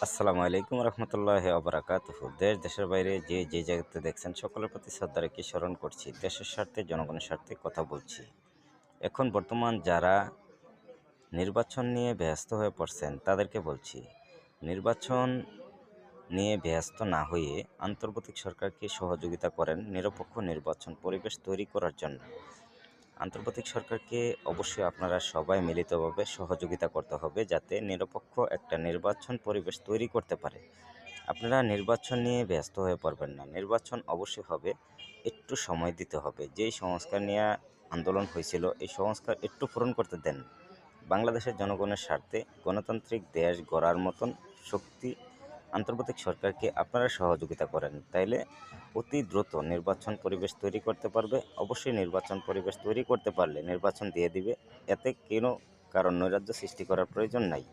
আসসালামু আলাইকুম রহমতুল্লাহি ওবারাকাতুহু। দেশের বাইরে যে জায়গাতে দেখছেন সকলের প্রতি শ্রদ্ধা রেখে স্মরণ করছি। দেশের স্বার্থে জনগণের স্বার্থে কথা বলছি। এখন বর্তমান যারা নির্বাচন নিয়ে ব্যস্ত হয়ে পড়ছেন তাদেরকে বলছি, নির্বাচন নিয়ে ব্যস্ত না হয়ে আন্তর্জাতিক সরকারকে সহযোগিতা করেন নিরপেক্ষ নির্বাচন পরিবেশ তৈরি করার জন্য। আন্তর্জাতিক সরকারকে অবশ্যই আপনারা সবাই মিলিতভাবে সহযোগিতা করতে হবে, যাতে নিরপেক্ষ একটা নির্বাচন পরিবেশ তৈরি করতে পারে। আপনারা নির্বাচন নিয়ে ব্যস্ত হয়ে পড়বেন না। নির্বাচন অবশ্যই হবে, একটু সময় দিতে হবে। যেই সংস্কার নিয়ে আন্দোলন হয়েছিল, এই সংস্কার একটু পূরণ করতে দেন। বাংলাদেশের জনগণের স্বার্থে গণতান্ত্রিক দেশ গড়ার মতন শক্তি আন্তর্জাতিক সরকারকে আপনারা সহযোগিতা করেন, তাইলে অতি দ্রুত নির্বাচন পরিবেশ তৈরি করতে পারবে। অবশ্যই নির্বাচন পরিবেশ তৈরি করতে পারলে নির্বাচন দিয়ে দিবে, এতে কোনো কারণ নৈরাজ্য সৃষ্টি করার প্রয়োজন নাই।